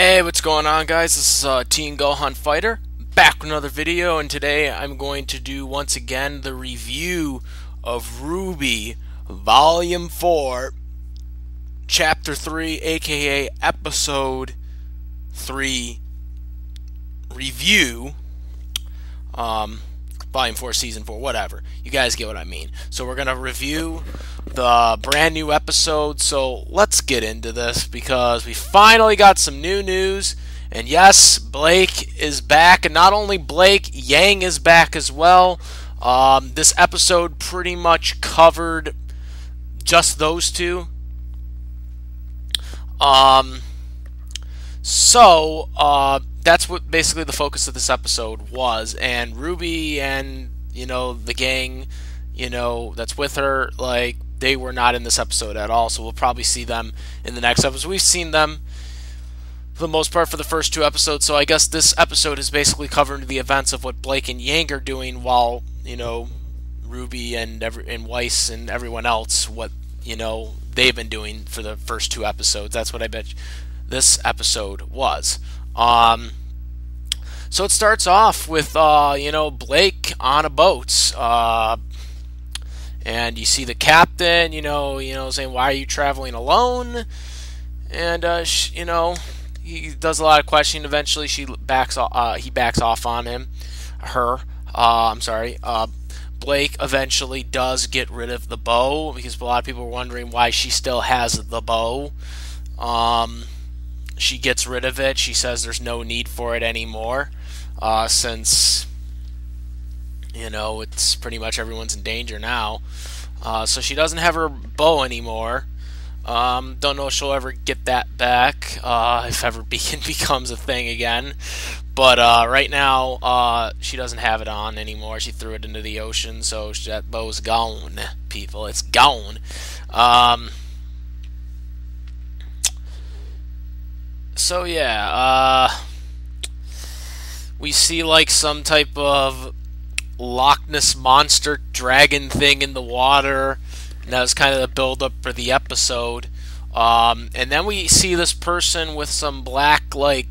Hey, what's going on, guys? This is Teen Gohan Fighter, back with another video, and today I'm going to do once again the review of RWBY Volume 4, Chapter 3, aka Episode 3 review. Volume 4, Season 4, whatever. You guys get what I mean. So we're going to review the brand new episode, so let's get into this because we finally got some new news. And yes, Blake is back, and not only Blake, Yang is back as well. This episode pretty much covered just those two. That's what basically the focus of this episode was. And RWBY and, the gang, that's with her, like, they were not in this episode at all, so we'll probably see them in the next episode. We've seen them for the most part for the first two episodes, so I guess this episode is basically covering the events of what Blake and Yang are doing while, RWBY and Weiss and everyone else, what, they've been doing for the first two episodes. That's what I bet this episode was. So it starts off with, Blake on a boat, and you see the captain, saying, "Why are you traveling alone?" And, he does a lot of questioning. Eventually, he backs off on her. Blake eventually does get rid of the bow because a lot of people were wondering why she still has the bow. She gets rid of it. She says there's no need for it anymore, since it's pretty much everyone's in danger now. So she doesn't have her bow anymore. Don't know if she'll ever get that back, if ever becomes a thing again. But right now, she doesn't have it on anymore. She threw it into the ocean, so that bow's gone, people. It's gone. So yeah, we see like some type of Loch Ness monster dragon thing in the water, and that was kind of the build-up for the episode. And then we see this person with some black like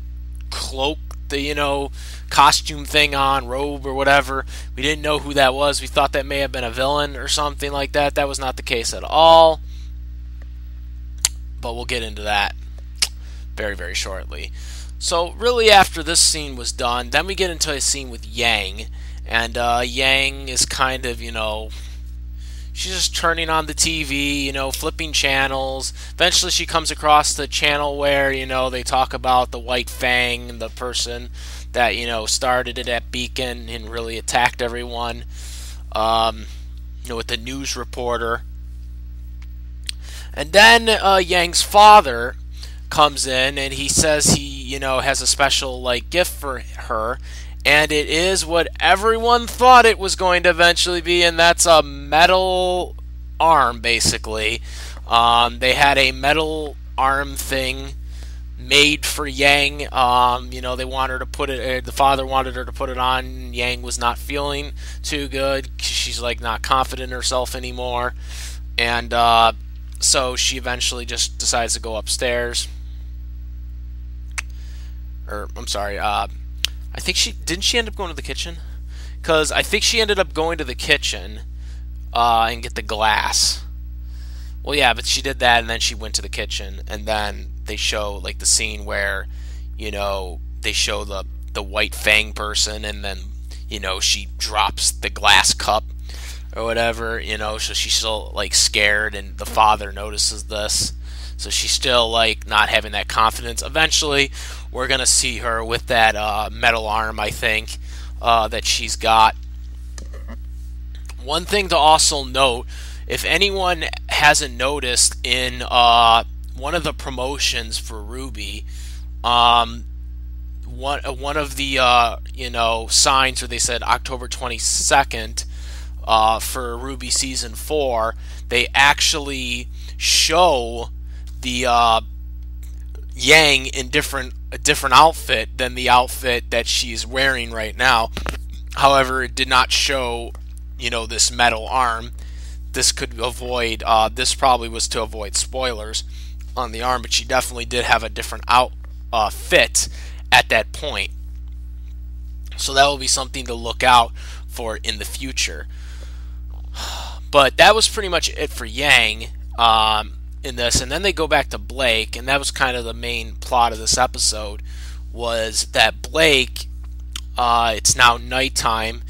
cloak, the costume thing on, robe or whatever. We didn't know who that was. We thought that may have been a villain or something like that. That was not the case at all, but we'll get into that very, very shortly. So really, after this scene was done, then we get into a scene with Yang. And Yang is kind of, she's just turning on the TV, flipping channels. Eventually she comes across the channel where, they talk about the White Fang, the person that, started it at Beacon and really attacked everyone, with the news reporter. And then Yang's father comes in, and he says he, has a special, like, gift for her. And it is what everyone thought it was going to eventually be, and that's a metal arm, basically. They had a metal arm thing made for Yang. They wanted her to put it, the father wanted her to put it on. Yang was not feeling too good. She's, like, not confident in herself anymore. And so she eventually just decides to go upstairs. I think didn't she end up going to the kitchen? Because I think she ended up going to the kitchen and get the glass. Well, yeah, but she did that, and then she went to the kitchen, and then they show like the scene where, they show the White Fang person, and then she drops the glass cup or whatever. So she's still like scared, and the father notices this. So she's still like not having that confidence. Eventually, we're gonna see her with that metal arm, I think, that she's got. One thing to also note, if anyone hasn't noticed, in one of the promotions for RWBY, one of the signs where they said October 22nd for RWBY Season 4, they actually show the Yang in a different outfit than the outfit that she's wearing right now. However, it did not show, this metal arm. This could avoid, this probably was to avoid spoilers on the arm, but she definitely did have a different fit at that point. So that will be something to look out for in the future. But that was pretty much it for Yang in this. And then they go back to Blake, and that was kind of the main plot of this episode, was that Blake, it's now nighttime,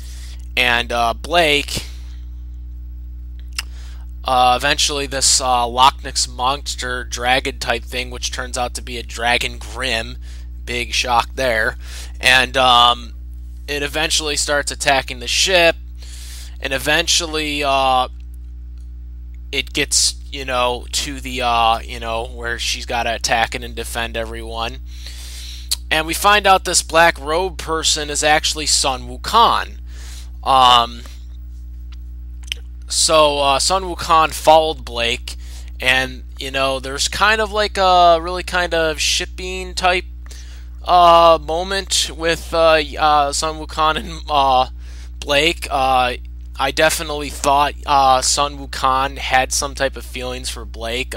and Blake, eventually this Loch Ness monster dragon type thing, which turns out to be a dragon Grim, big shock there, and it eventually starts attacking the ship, and eventually it gets, to the, where she's got to attack it and defend everyone. And we find out this black robe person is actually Sun Wukong. So Sun Wukong followed Blake, and there's kind of like a really kind of shipping type moment with Sun Wukong and Blake. I definitely thought Sun Wukong had some type of feelings for Blake.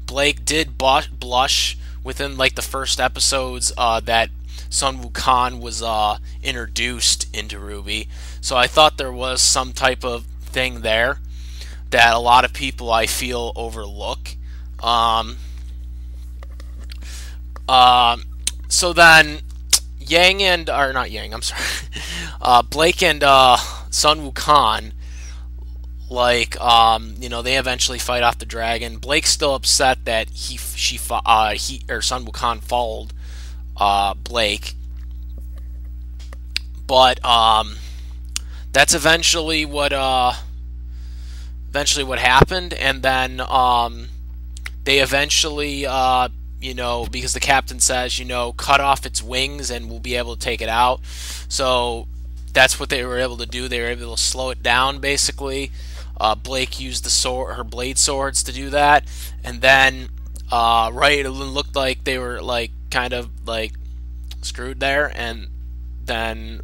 Blake did blush within like the first episodes that Sun Wukong was introduced into RWBY. So I thought there was some type of thing there that a lot of people, I feel, overlook. So then Yang and, or not Yang, I'm sorry, Blake and Sun Wukong, like, they eventually fight off the dragon. Blake's still upset that Sun Wukong followed Blake, but that's eventually what happened. And then they eventually, because the captain says, cut off its wings and we'll be able to take it out. So that's what they were able to do. They were able to slow it down, basically. Blake used her blade swords to do that, and then it looked like they were like kind of like screwed there, and then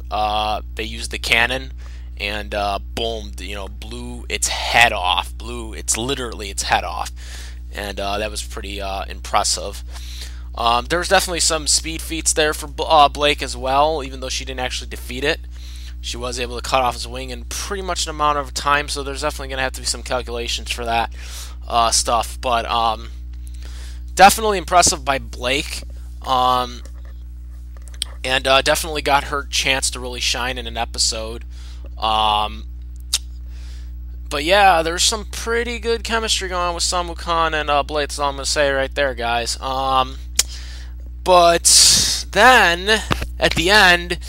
they used the cannon and boom, blew its head off. Literally its head off, and that was pretty impressive. There was definitely some speed feats there for Blake as well, even though she didn't actually defeat it. She was able to cut off his wing in pretty much an amount of time, so there's definitely going to have to be some calculations for that stuff. But definitely impressive by Blake, and definitely got her chance to really shine in an episode. But yeah, there's some pretty good chemistry going on with Sun Wukong and Blake. That's all I'm going to say right there, guys. But then, at the end,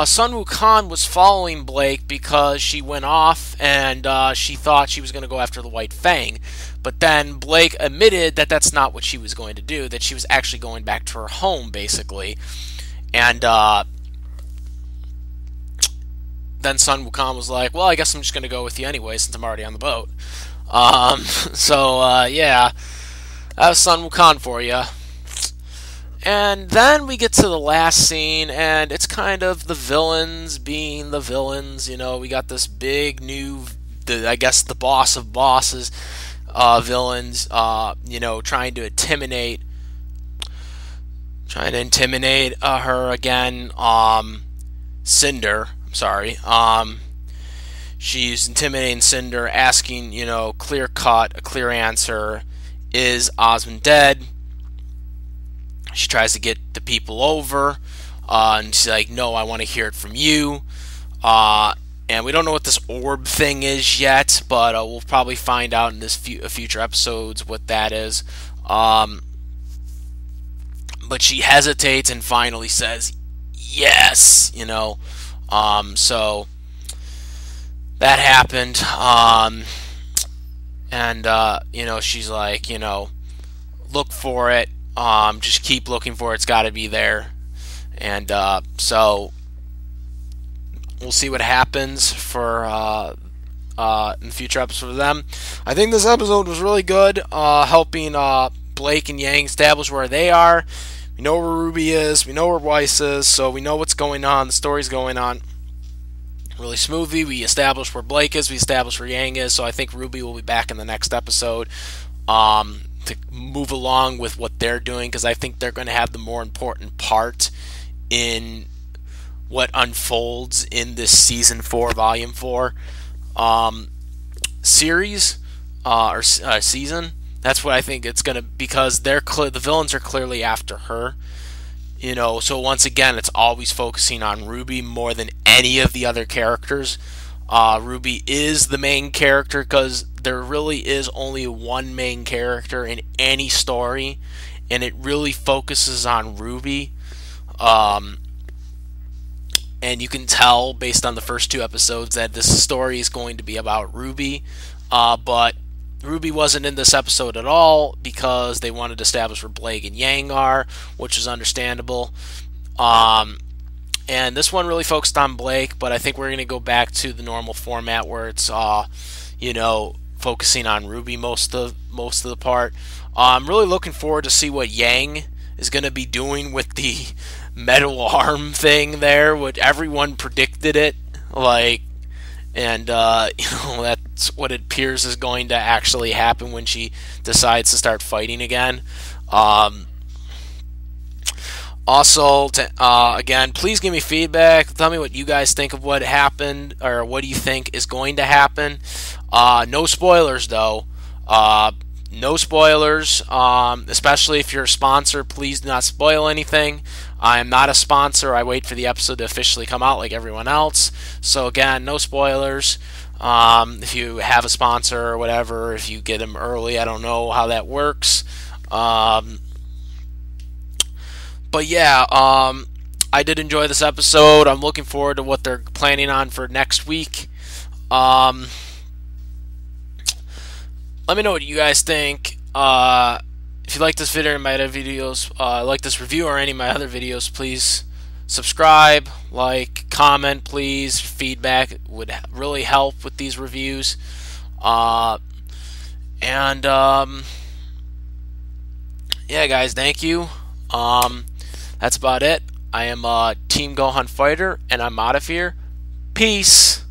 Sun Wukong was following Blake because she went off and she thought she was going to go after the White Fang. But then Blake admitted that that's not what she was going to do, that she was actually going back to her home, basically. And then Sun Wukong was like, well, I guess I'm just going to go with you anyway since I'm already on the boat. Yeah, that was Sun Wukong for you. And then we get to the last scene, and it's kind of the villains being the villains. We got this big new, I guess the boss of bosses, villains, trying to intimidate her again. Cinder, I'm sorry. She's intimidating Cinder, asking, clear cut, a clear answer. Is Osmond dead? She tries to get the people over, and she's like, no, I want to hear it from you. And we don't know what this orb thing is yet, but we'll probably find out in this future episodes what that is. But she hesitates and finally says, yes, so that happened. She's like, look for it. Just keep looking for it. It's got to be there. And so we'll see what happens for in the future episodes for them. I think this episode was really good, helping Blake and Yang establish where they are. We know where RWBY is. We know where Weiss is. So we know what's going on. The story's going on really smoothly. We established where Blake is. We established where Yang is. So I think RWBY will be back in the next episode. to move along with what they're doing, because I think they're going to have the more important part in what unfolds in this season 4, volume 4 series or season. That's what I think it's going to, because the villains are clearly after her. You know, so once again, it's always focusing on RWBY more than any of the other characters. RWBY is the main character because there really is only one main character in any story, and it really focuses on RWBY. And you can tell based on the first 2 episodes that this story is going to be about RWBY. But RWBY wasn't in this episode at all because they wanted to establish where Blake and Yang are, which is understandable. And this one really focused on Blake, but I think we're going to go back to the normal format where it's, focusing on RWBY most of the part. I'm really looking forward to see what Yang is going to be doing with the metal arm thing there, which everyone predicted it, and that's what it appears is going to actually happen when she decides to start fighting again. Also, again, please give me feedback. Tell me what you guys think of what happened, or what do you think is going to happen. No spoilers, though. No spoilers, especially if you're a sponsor. Please do not spoil anything. I am not a sponsor. I wait for the episode to officially come out like everyone else. So again, no spoilers. If you have a sponsor or whatever, if you get them early, I don't know how that works. But yeah, I did enjoy this episode. I'm looking forward to what they're planning on for next week. Let me know what you guys think. If you like this video or my other videos, like this review or any of my other videos, please subscribe, like, comment, please. Feedback would really help with these reviews. Yeah, guys, thank you. That's about it. I am Team Gohan Fighter, and I'm out of here. Peace.